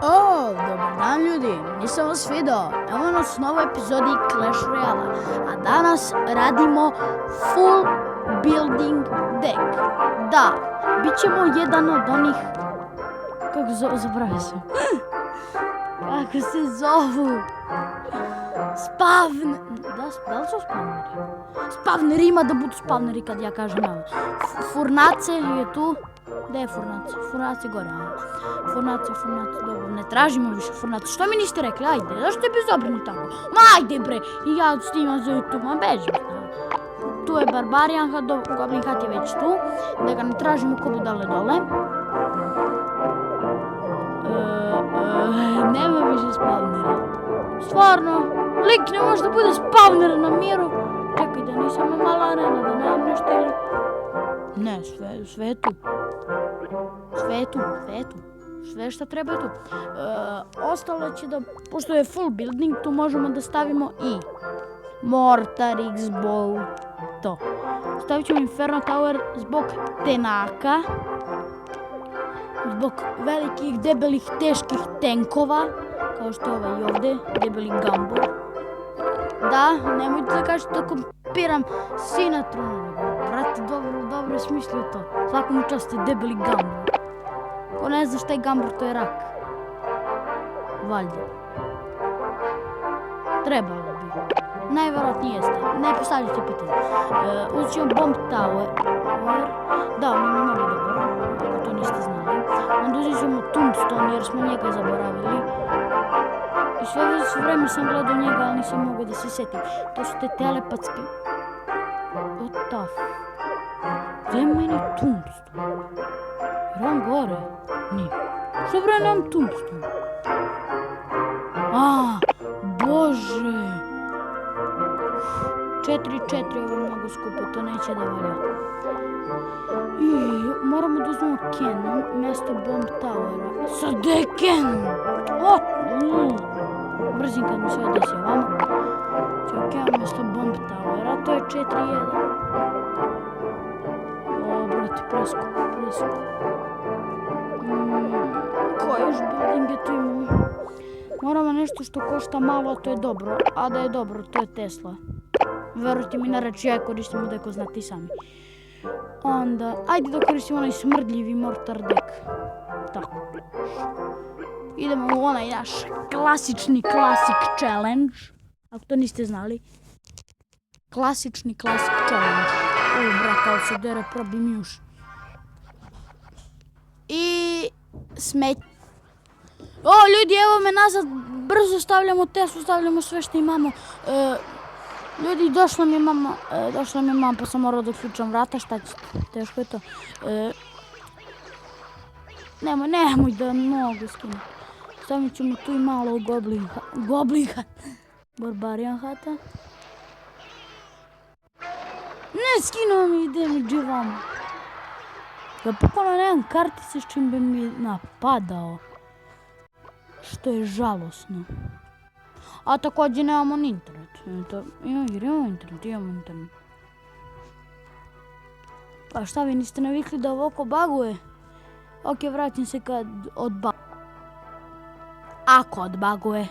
Dobar dan ljudi, nisam vas video. Evo nas u novoj epizodi Clash Royale. A danas radimo full building deck. Da, bit ćemo jedan od onih... Kako zaboravio sam. Kako se zovu? Da li su spavneri? Spavneri, ima da budu spavneri kad ja kažem evo. Furnace je tu. Gde je Furnace? Furnace gore. Furnace, dobro. Ne tražimo više Furnace. Što mi niste rekli? Ajde, zašto je bezobrini tako? Ma ajde bre! I ja snimam za YouTube, ma bežim. Tu je Barbarian Hat, Goblin Hat je već tu. Da ga ne tražimo ko budale dole. Nema više spavnera. Stvarno, lik ne može da bude spavner na miru. Čekaj da nisam mala arena, da nemam nešto ili... Ne, sve je tu. Sve je tu. Sve što treba je tu. Ostalo će da, pošto je full building, tu možemo da stavimo i Mortar, X-Bow, to. Stavit ćemo Inferno Tower zbog tenaka. Zbog velikih, debelih, teških tenkova. Kao što je ovaj ovdje, debeli Gambur. Da, nemojte da kažete da kompiram Sinatrona. Brate, dobro je smislio to. Svakom čast je debeli Gambur. Ko ne zna šta je Gambur, to je rak. Valjda. Trebalo bi. Najvjerojatnije jeste. Ne postavljajte pitanje. Uzet ćemo Bomb Tower. Da, on je mnogo dobro. Ako to niste znali. Onda uzet ćemo Tombstone jer smo njega zaboravili. I sve vreme sam gledao njega, ali nisam mogao da se setim. To su te telepatske... What the f... Gdje je meni Tombstone? Jer on gore? Nije. Što bre nemam Tombstone? Bože! 4-4, ovo je mnogo skupo, to neće da valja. Moramo da uzmemo Cannon, mjesto Bomb Towera. Sad gde je Cannon? Mrzim kad mi se ovo desi ovamo. Čekaj, mjesto Bomb Towera, to je 4-1. Brate, preskup. Koje još buildinge tu imamo? Moramo nešto što košta malo, a to je dobro. A da je dobro, to je Tesla. Verujte mi, na reč, ja je koristim da ko znate i sami. Onda, ajde da koristimo onaj smrdljivi Mortar deck. Tako. Idemo u onaj naš klasični Classic Challenge. Ako to niste znali. Klasični Classic Challenge. Brakao se dere, probim još. I... smetje. Ljudi, evo me nazad. Brzo stavljamo Teslu, stavljamo sve što imamo. Ljudi, došla mi je mama, pa sam morao da uključam vrata, šta ćete, teško je to. Nemoj da mnogo skinem. Stavit ćemo tu i malo Goblin Hat, Barbarian Hata. Ne skinuo mi, ide mi dživamo. Ja pokolo nemam kartice s čim bi mi napadao. Što je žalosno. A također nemamo ni internet. Imamo internet. Pa šta, vi niste navikli da ovako baguje? Ok, vratim se kad odbaguje. Ako odbaguje.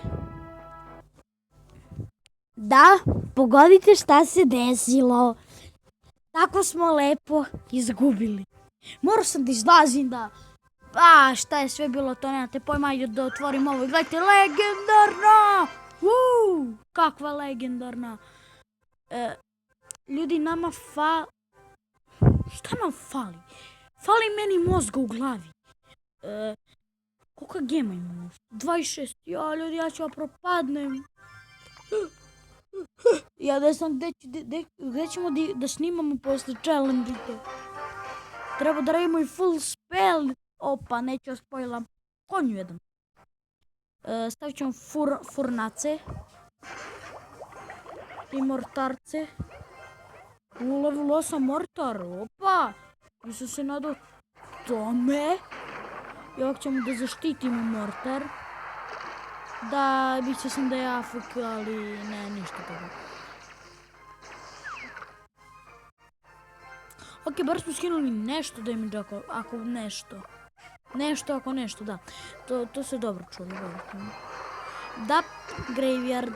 Da, pogodite šta se desilo. Tako smo lepo izgubili. Morao sam da izlazim da... šta je sve bilo, to nemate pojma, ajde da otvorim ovo i gledajte, legendarna! Kakva legendarna! Ljudi, nama šta nam fali? Fali meni mozga u glavi. Koliko gema imamo? 26. Ja, ljudi, ja ću propadnem. Ja ne znam gdje ćemo da snimamo posle challenge. Treba da radimo i full spell. Opa, neću spojila. Konju jedan. Stavit ćemo Furnace. I Mortarce. U level 8 Mortar. Opa! Nisam se nadao tome. I ovak ćemo da zaštitimo Mortar. Da, bit će sam da je AFK, ali ne, ništa toga. Ok, bar smo skinuli nešto damage ako nešto. Nešto ako nešto, da. To se dobro čuli. Dap Graveyard.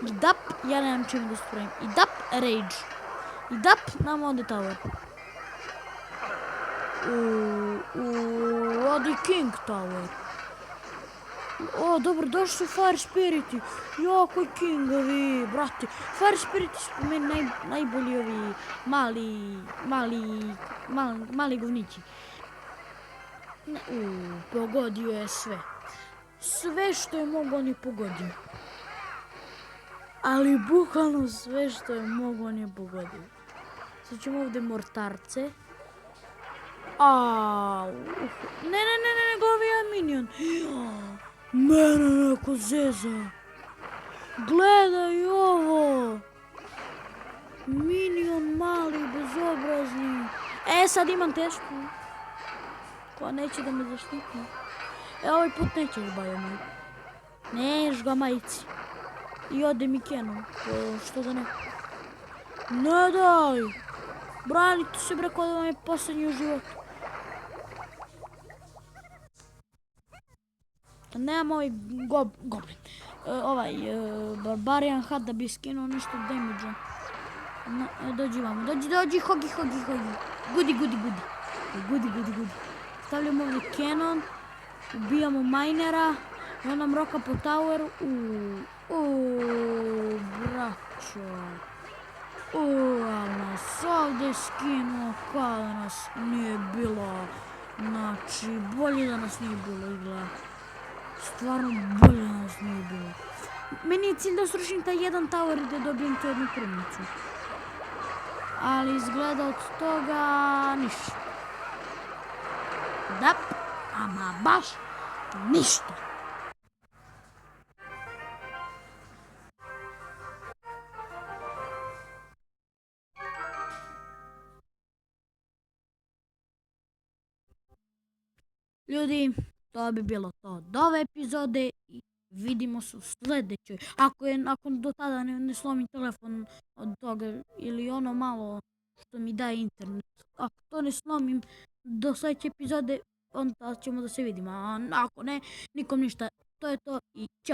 I Dap, ja nemam čim da spravim. I Dap Rage. I Dap nam ode Tower. Odi King Tower. O, dobro, došli su Fire Spiriti. Jako Kingovi, brate. Fire Spiriti su po meni najbolji ovi mali govnići. Pogodio je sve. Sve što je mogao on je pogodio. Ali bukvalno sve što je mogao on je pogodio. Sad ćemo ovdje mortarce. Ne, govi je minion. Mene neko zeza. Gledaj ovo. Minion mali, bezobrazni. Sad imam tešku. Ko neće da me zaštiti. Ovaj put nećeš bajo moj. Neš ga majici. I ode mi Kenom. Što da ne? Ne daj. Branite se bre kod vam je posljednji u životu. Nemam ovaj goblin. Barbarian hat da bi skinuo nešto damage-a. Dođi vamo, dođi, hogi. Gudi. Stavljamo ovdje cannon. Ubijamo minera. I on nam roka po toweru. Braćo. Ali nas ovdje skinuo kao da nas nije bilo. Znači, bolje da nas nije bilo, izgleda. Stvarno bolje da nas nije bilo. Meni je cilj da srušim taj jedan tower i da dobijem tu jednu krvnicu. Ali izgleda od toga ništa. Da, ama baš ništa. Ljudi, to bi bilo to od ove epizode i vidimo se u sljedećoj. Ako do tada ne slomim telefon od toga ili ono malo što mi daje internet. Ako to ne slomim do sljedeće epizode, onda ćemo da se vidimo. A ako ne, nikom ništa. To je to i ćao.